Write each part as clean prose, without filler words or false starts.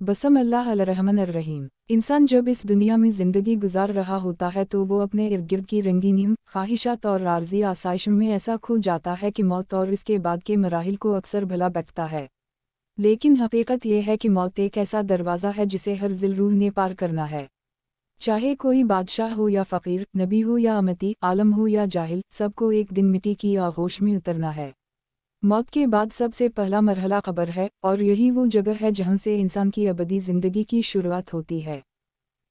बसम अल्लाह रहमान रहीम। इंसान जब इस दुनिया में ज़िंदगी गुजार रहा होता है तो वो अपने इर्द गिर्द की रंगीनियों, ख्वाहिशात और आर्जी आसाइशों में ऐसा खो जाता है कि मौत और इसके बाद के मराहिल को अक्सर भुला बैठता है। लेकिन हकीकत यह है कि मौत एक ऐसा दरवाज़ा है जिसे हर दिल रूह ने पार करना है। चाहे कोई बादशाह हो या फ़कीर, नबी हो या अमती, आलम हो या जाहिल, सबको एक दिन मिट्टी की आगोश में उतरना है। मौत के बाद सबसे पहला मरहला कब्र है, और यही वो जगह है जहाँ से इंसान की अबदी ज़िंदगी की शुरुआत होती है।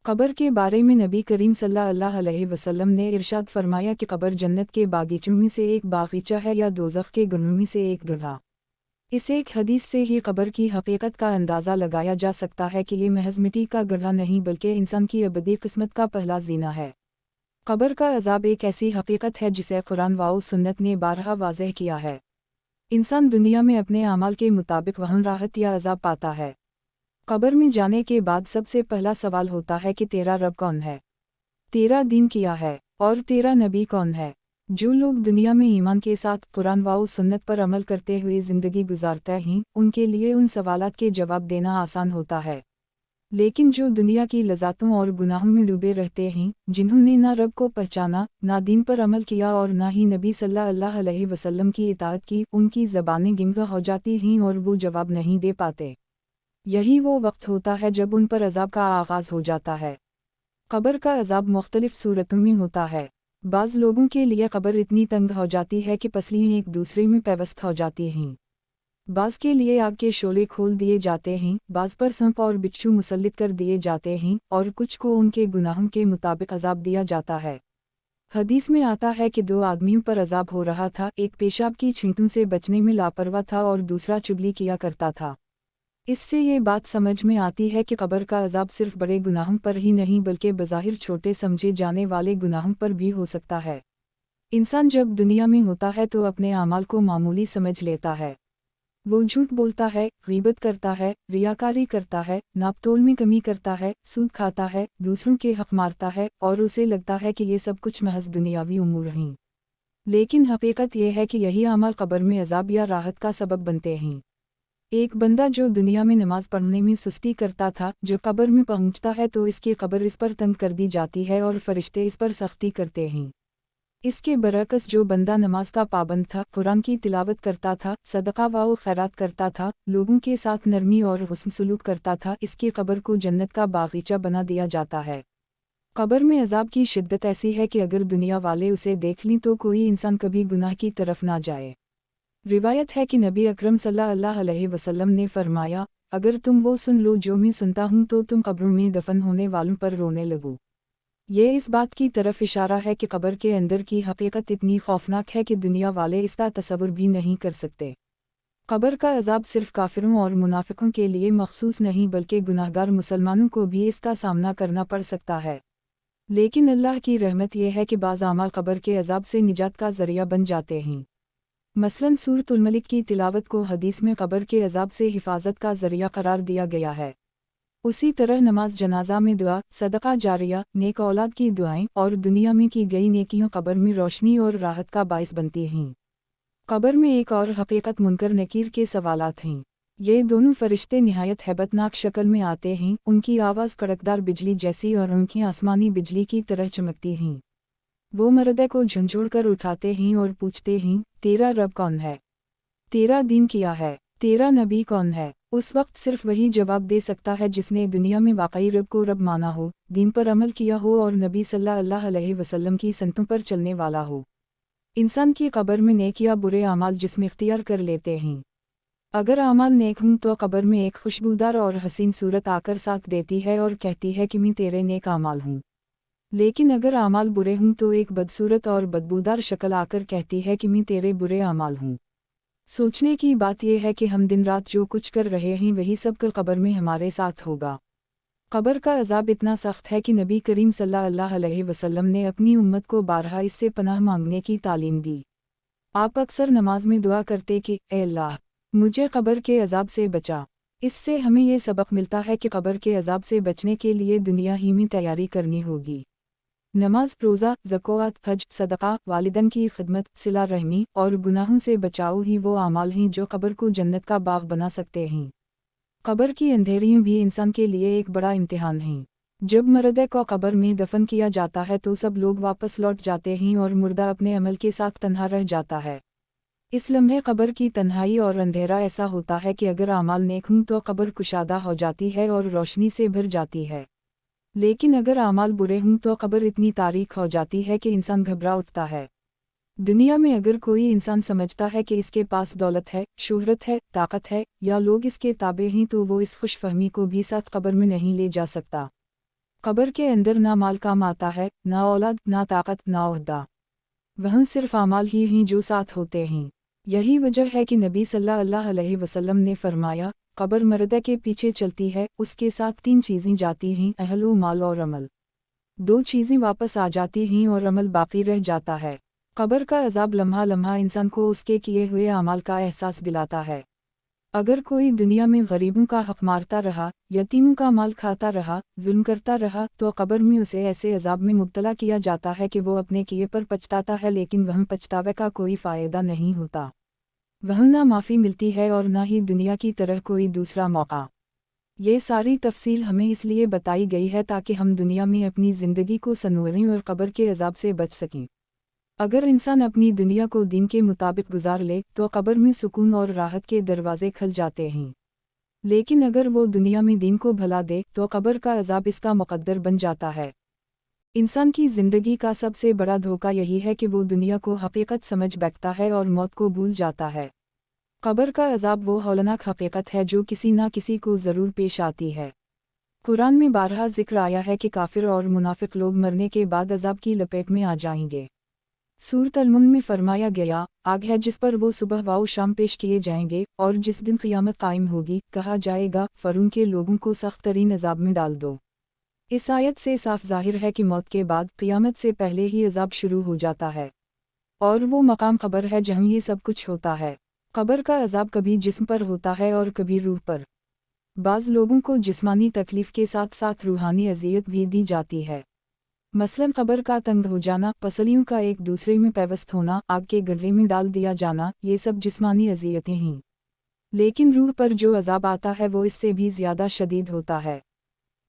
कब्र के बारे में नबी करीम सल्लल्लाहु अलैहि वसल्लम ने इरशाद फरमाया कि कब्र जन्नत के बागीचों में से एक बागीचा है या दोज़ख के गढ़ों में से एक गड्ढा। इस एक हदीस से ही कब्र की हकीकत का अंदाज़ा लगाया जा सकता है कि ये महज मिट्टी का गड्ढा नहीं बल्कि इंसान की अबदी किस्मत का पहला जीना है। कब्र का अज़ाब एक ऐसी हकीकत है जिसे कुरान व सुन्नत ने बारहा वाज़ेह किया है। इंसान दुनिया में अपने अमाल के मुताबिक वहाँ राहत या अज़ाब पाता है। कब्र में जाने के बाद सबसे पहला सवाल होता है कि तेरा रब कौन है, तेरा दीन क्या है और तेरा नबी कौन है। जो लोग दुनिया में ईमान के साथ कुरान व सुन्नत पर अमल करते हुए ज़िंदगी गुजारते हैं, उनके लिए उन सवालात के जवाब देना आसान होता है। लेकिन जो दुनिया की लज़्ज़ातों और गुनाहों में डूबे रहते हैं, जिन्होंने ना रब को पहचाना, ना दीन पर अमल किया और ना ही नबी सल्लल्लाहु अलैहि वसल्लम की इताअत की, उनकी ज़बानें गिंगा हो जाती हैं और वो जवाब नहीं दे पाते। यही वो वक्त होता है जब उन पर अज़ाब का आगाज़ हो जाता है। कब्र का अज़ाब मुख्तलिफ़ सूरतों में होता है। बाज़ लोगों के लिए कब्र इतनी तंग हो जाती है कि पसलियाँ एक दूसरे में पेवस्त हो जाती हैं। बाज़ के लिए आग के शोले खोल दिए जाते हैं, बाज़ पर सांप और बिच्छू मुसल्लित कर दिए जाते हैं, और कुछ को उनके गुनाहों के मुताबिक अज़ाब दिया जाता है। हदीस में आता है कि दो आदमियों पर अज़ाब हो रहा था, एक पेशाब की छींटों से बचने में लापरवाह था और दूसरा चुगली किया करता था। इससे ये बात समझ में आती है कि कब्र का अज़ाब सिर्फ बड़े गुनाहों पर ही नहीं बल्कि बज़ाहिर छोटे समझे जाने वाले गुनाहों पर भी हो सकता है। इंसान जब दुनिया में होता है तो अपने अमाल को मामूली समझ लेता है। वो झूठ बोलता है, ग़ीबत करता है, रियाकारी करता है, नापतोल में कमी करता है, सूद खाता है, दूसरों के हक़ मारता है, और उसे लगता है कि ये सब कुछ महज दुनियावी उमूर हैं। लेकिन हकीकत यह है कि यही अमाल कब्र में अज़ाब या राहत का सबब बनते हैं। एक बंदा जो दुनिया में नमाज पढ़ने में सुस्ती करता था, जब कब्र में पहुंचता है तो इसकी कब्र इस पर तंग कर दी जाती है और फरिश्ते इस पर सख्ती करते हैं। इसके बरअक्स जो बंदा नमाज का पाबंद था, कुरान की तिलावत करता था, सदका व खैरात करता था, लोगों के साथ नरमी और हुस्न सलूक करता था, इसकी कब्र को जन्नत का बागीचा बना दिया जाता है। कब्र में अज़ाब की शिद्दत ऐसी है कि अगर दुनिया वाले उसे देख लें तो कोई इंसान कभी गुनाह की तरफ ना जाए। रिवायत है कि नबी अकरम सल्लल्लाहु अलैहि वसल्लम ने फरमाया, अगर तुम वो सुन लो जो मैं सुनता हूँ तो तुम कब्रों में दफन होने वालों पर रोने लगो। ये इस बात की तरफ इशारा है कि कब्र के अंदर की हकीकत इतनी खौफनाक है कि दुनिया वाले इसका तसव्वुर भी नहीं कर सकते। कब्र का अज़ाब सिर्फ काफिरों और मुनाफिकों के लिए मखसूस नहीं बल्कि गुनाहगार मुसलमानों को भी इसका सामना करना पड़ सकता है। लेकिन अल्लाह की रहमत यह है कि बाज़ आमाल कब्र के अज़ाब से निजात का ज़रिया बन जाते हैं। मसलन सूरतुल मलिक की तिलावत को हदीस में कब्र के अज़ाब से हिफाजत का ज़रिया करार दिया गया है। उसी तरह नमाज जनाजा में दुआ, सदका जारिया, नेक औलाद की दुआएं और दुनिया में की गई नेकियों कब्र में रोशनी और राहत का बाइस बनती हैं। कब्र में एक और हकीकत मुनकर नकीर के सवालात हैं। ये दोनों फरिश्ते निहायत हैबतनाक शक्ल में आते हैं, उनकी आवाज़ कड़कदार बिजली जैसी और उनकी आसमानी बिजली की तरह चमकती हैं। वो मर्दे को झंझोड़ कर उठाते हैं और पूछते हैं, तेरा रब कौन है, तेरा दीन क्या है, तेरा नबी कौन है। उस वक्त सिर्फ वही जवाब दे सकता है जिसने दुनिया में वाकई रब को रब माना हो, दीन पर अमल किया हो और नबी सल्लल्लाहु अलैहि वसल्लम की सन्नतों पर चलने वाला हो। इंसान की कब्र में नेक या बुरे अमाल जिस्म इख्तियार कर लेते हैं। अगर अमाल नेक हूँ तो कब्र में एक खुशबूदार और हसीन सूरत आकर साथ देती है और कहती है कि मैं तेरे नेक अमाल हूँ। लेकिन अगर अमाल बुरे हूँ तो एक बदसूरत और बदबूदार शक्ल आकर कहती है कि मैं तेरे बुरे अमाल हूँ। सोचने की बात यह है कि हम दिन रात जो कुछ कर रहे हैं वही सब कल कब्र में हमारे साथ होगा। कब्र का अज़ाब इतना सख्त है कि नबी करीम सल्लल्लाहु अलैहि वसल्लम ने अपनी उम्मत को बारहा इससे पनाह मांगने की तालीम दी। आप अक्सर नमाज में दुआ करते कि ए अल्लाह, मुझे कब्र के अज़ाब से बचा। इससे हमें ये सबक मिलता है कि कब्र के अज़ाब से बचने के लिए दुनिया ही में तैयारी करनी होगी। नमाज, रोज़ा, ज़कात, हज, सदका, वालिदैन की खिदमत, सिला रहमी और गुनाहों से बचाओ ही वो आमाल हैं जो कब्र को जन्नत का बाग बना सकते हैं। कब्र की अंधेरियां भी इंसान के लिए एक बड़ा इम्तिहान हैं। जब मुर्दे को कब्र में दफन किया जाता है तो सब लोग वापस लौट जाते हैं और मुर्दा अपने अमल के साथ तन्हा रह जाता है। इस लम्हे कब्र की तन्हाई और अंधेरा ऐसा होता है कि अगर आमाल नेक हों तो कब्र कुशादा हो जाती है और रोशनी से भर जाती है, लेकिन अगर आमाल बुरे हों तो कब्र इतनी तारीक हो जाती है कि इंसान घबरा उठता है। दुनिया में अगर कोई इंसान समझता है कि इसके पास दौलत है, शोहरत है, ताकत है या लोग इसके ताबे हैं तो वो इस खुशफहमी को भी साथ कब्र में नहीं ले जा सकता। कब्र के अंदर ना माल काम आता है, ना औलाद, ना ताकत, ना ओहदा। वहाँ सिर्फ आमाल ही हैं जो साथ होते हैं। यही वजह है कि नबी सल्लल्लाहु अलैहि वसल्लम ने फरमाया, कब्र मर्दे के पीछे चलती है, उसके साथ 3 चीज़ें जाती हैं, अहल व माल और अमल। 2 चीज़ें वापस आ जाती हैं और अमल बाकी रह जाता है। कब्र का अज़ाब लम्हा लम्हा इंसान को उसके किए हुए अमाल का एहसास दिलाता है। अगर कोई दुनिया में गरीबों का हक मारता रहा, यतीमों का माल खाता रहा, जुल्म करता रहा, तो कब्र में उसे ऐसे अज़ाब में मुब्तला किया जाता है कि वो अपने किए पर पछताता है, लेकिन वह पछतावे का कोई फ़ायदा नहीं होता। वह ना माफ़ी मिलती है और ना ही दुनिया की तरह कोई दूसरा मौका। ये सारी तफसील हमें इसलिए बताई गई है ताकि हम दुनिया में अपनी ज़िंदगी को संवारें और कब्र के अज़ाब से बच सकें। अगर इंसान अपनी दुनिया को दीन के मुताबिक गुजार ले तो कब्र में सुकून और राहत के दरवाजे खुल जाते हैं, लेकिन अगर वो दुनिया में दीन को भुला दे तो कब्र का अज़ाब इसका मुक़द्दर बन जाता है। इंसान की ज़िंदगी का सबसे बड़ा धोखा यही है कि वो दुनिया को हकीकत समझ बैठता है और मौत को भूल जाता है। कब्र का अज़ाब वो हौलनाक हकीकत है जो किसी न किसी को ज़रूर पेश आती है। कुरान में बारहा जिक्र आया है कि काफिर और मुनाफिक लोग मरने के बाद अज़ाब की लपेट में आ जाएंगे। सूरत अल-मुल्क में फरमाया गया, आग है जिस पर वो सुबह व शाम पेश किए जाएंगे, और जिस दिन क़यामत कायम होगी कहा जाएगा, फ़रून के लोगों को सख्त तरीन अज़ाब में डाल दो। इस आयत से साफ ज़ाहिर है कि मौत के बाद क़यामत से पहले ही अज़ाब शुरू हो जाता है, और वो मकाम कब्र है जहाँ ये सब कुछ होता है। कब्र का अज़ाब कभी जिस्म पर होता है और कभी रूह पर। बाज़ लोगों को जिस्मानी तकलीफ़ के साथ साथ रूहानी अज़ियत भी दी जाती है। मसलन कब्र का तंग हो जाना, पसलियों का एक दूसरे में पैवस्त होना, आग के गड्ढे में डाल दिया जाना, ये सब जिस्मानी अज़ियतें हैं। लेकिन रूह पर जो अज़ाब आता है वो इससे भी ज़्यादा शदीद होता है।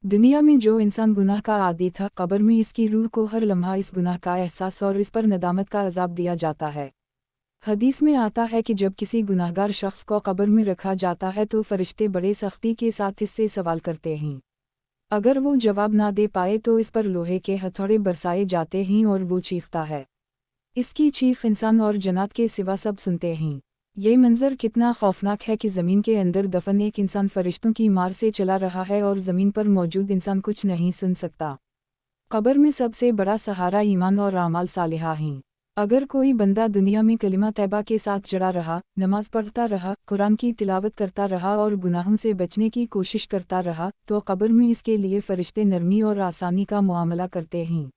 दुनिया में जो इंसान गुनाह का आदी था, कब्र में इसकी रूह को हर लम्हा इस गुनाह का एहसास और इस पर नदामत का अज़ाब दिया जाता है। हदीस में आता है कि जब किसी गुनाहगार शख्स को कब्र में रखा जाता है तो फरिश्ते बड़े सख्ती के साथ इससे सवाल करते हैं। अगर वो जवाब ना दे पाए तो इस पर लोहे के हथौड़े बरसाए जाते हैं और वो चीखता है। इसकी चीख इंसान और जन्नत के सिवा सब सुनते हैं। ये मंजर कितना खौफनाक है कि ज़मीन के अंदर दफन एक इंसान फरिश्तों की मार से चला रहा है और ज़मीन पर मौजूद इंसान कुछ नहीं सुन सकता। कब्र में सबसे बड़ा सहारा ईमान और आमाल सालिहा हैं। अगर कोई बंदा दुनिया में कलिमा तैबा के साथ जड़ा रहा, नमाज पढ़ता रहा, कुरान की तिलावत करता रहा और गुनाहों से बचने की कोशिश करता रहा, तो कब्र में इसके लिए फरिश्ते नरमी और आसानी का मुआमला करते हैं।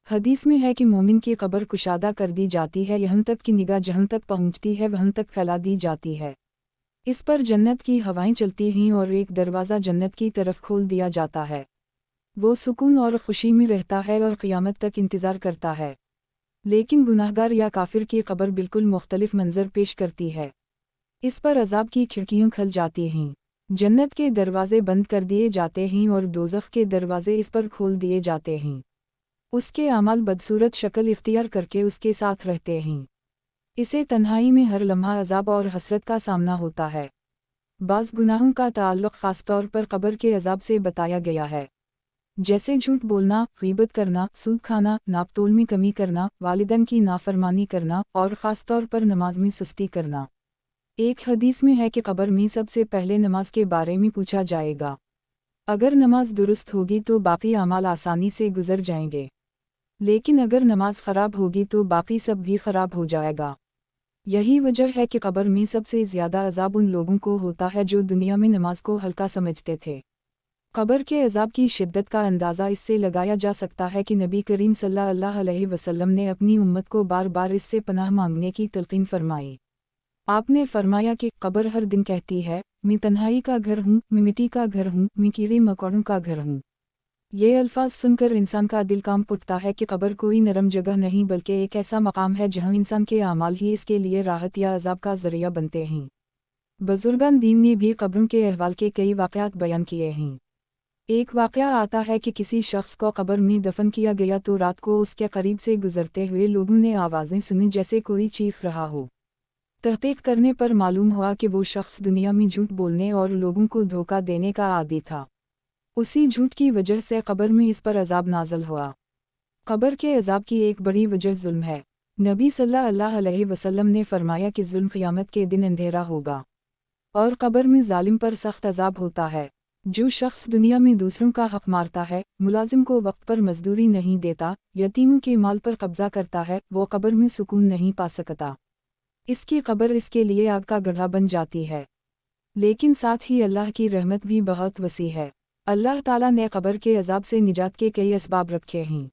हदीस में है कि मोमिन की कब्र कुशादा कर दी जाती है, यहाँ तक कि निगाह जहाँ तक पहुँचती है वहाँ तक फैला दी जाती है। इस पर जन्नत की हवाएं चलती हैं और एक दरवाज़ा जन्नत की तरफ खोल दिया जाता है। वो सुकून और खुशी में रहता है और क़यामत तक इंतज़ार करता है। लेकिन गुनाहगार या काफिर की कब्र बिल्कुल मुख्तलिफ मंजर पेश करती है। इस पर अजाब की खिड़कियाँ खुल जाती हैं, जन्नत के दरवाजे बंद कर दिए जाते हैं और दोज़ख के दरवाजे इस पर खोल दिए जाते हैं। उसके अमाल बदसूरत शक्ल इख्तियार करके उसके साथ रहते हैं। इसे तन्हाई में हर लम्हा अजाब और हसरत का सामना होता है। बाज़ गुनाहों का ताल्लुक़ ख़ास तौर पर कब्र के अजाब से बताया गया है, जैसे झूठ बोलना, ग़ीबत करना, सूद खाना, नापतोल में कमी करना, वालिदैन की नाफरमानी करना और ख़ास तौर पर नमाज में सुस्ती करना। एक हदीस में है कि कब्र में सबसे पहले नमाज के बारे में पूछा जाएगा। अगर नमाज दुरुस्त होगी तो बाकी अमाल आसानी से गुजर जाएंगे, लेकिन अगर नमाज ख़राब होगी तो बाकी सब भी ख़राब हो जाएगा। यही वजह है कि कब्र में सबसे ज़्यादा अजाब उन लोगों को होता है जो दुनिया में नमाज को हल्का समझते थे। कब्र के अजाब की शिद्दत का अंदाज़ा इससे लगाया जा सकता है कि नबी करीम सल्लल्लाहु अलैहि वसल्लम ने अपनी उम्मत को बार बार इससे पनाह मांगने की तलक़ीन फरमाई। आपने फरमाया कि कब्र हर दिन कहती है, मैं तन्हाई का घर हूँ, मैं मिट्टी का घर हूँ, मैं कीड़े मकोड़ों का घर हूँ। ये अल्फाज सुनकर इंसान का दिल कांप उठता है कि कब्र कोई नरम जगह नहीं बल्कि एक ऐसा मकाम है जहाँ इंसान के आमाल ही इसके लिए राहत या अजाब का ज़रिया बनते हैं। बुजुर्गान दीन ने भी कब्रों के अहवाल के कई वाक़यात बयान किए हैं। एक वाक़या आता है कि किसी शख्स को कब्र में दफन किया गया तो रात को उसके करीब से गुजरते हुए लोगों ने आवाज़ें सुनी जैसे कोई चीख रहा हो। तहक़ीक़ करने पर मालूम हुआ कि वो शख्स दुनिया में झूठ बोलने और लोगों को धोखा देने का आदी था। उसी झूठ की वजह से कब्र में इस पर अज़ाब नाज़िल हुआ। कब्र के अज़ाब की एक बड़ी वजह जुल्म है। नबी सल्लल्लाहु अलैहि वसल्लम ने फरमाया कि जुल्म क़यामत के दिन अंधेरा होगा और कब्र में जालिम पर सख्त अज़ाब होता है। जो शख्स दुनिया में दूसरों का हक मारता है, मुलाजिम को वक्त पर मजदूरी नहीं देता, यतीमों के माल पर कब्जा करता है, वो कब्र में सुकून नहीं पा सकता। इसकी कब्र इसके लिए आग का गड्ढा बन जाती है। लेकिन साथ ही अल्लाह की रहमत भी बहुत वसी है। अल्लाह ताला ने कब्र के अज़ाब से निजात के कई असबाब रखे हैं,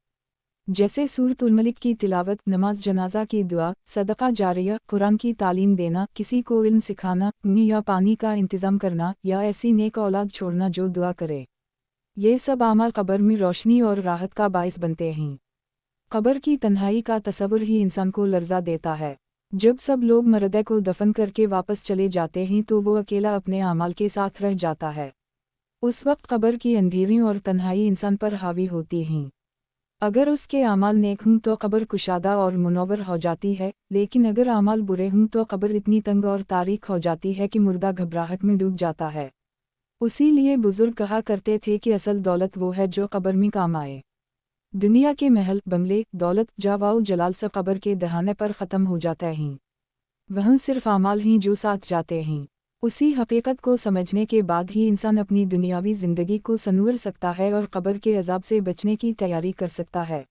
जैसे सूरतुल मलिक की तिलावत, नमाज जनाजा की दुआ, सदका जारिया, कुरान की तालीम देना, किसी को इल्म सिखाना, या पानी का इंतज़ाम करना, या ऐसी नेक औलाद छोड़ना जो दुआ करे। ये सब आमाल कब्र में रोशनी और राहत का बाइस बनते हैं। कब्र की तन्हाई का तसव्वुर ही इंसान को लर्जा देता है। जब सब लोग मरदे को दफन करके वापस चले जाते हैं तो वो अकेला अपने आमाल के साथ रह जाता है। उस वक्त कब्र की अंधेरी और तन्हाई इंसान पर हावी होती हैं। अगर उसके आमाल नेक हों तो कब्र कुशादा और मुनव्वर हो जाती है, लेकिन अगर आमाल बुरे हों तो कब्र इतनी तंग और तारीक हो जाती है कि मुर्दा घबराहट में डूब जाता है। उसी लिए बुजुर्ग कहा करते थे कि असल दौलत वो है जो कब्र में काम आए। दुनिया के महल, बंगले, दौलत, जावाओ जलाल सब कब्र के दहाने पर ख़त्म हो जाते हैं। वहाँ सिर्फ आमाल ही जो साथ जाते हैं। उसी हकीकत को समझने के बाद ही इंसान अपनी दुनियावी ज़िंदगी को संवर सकता है और कब्र के अज़ाब से बचने की तैयारी कर सकता है।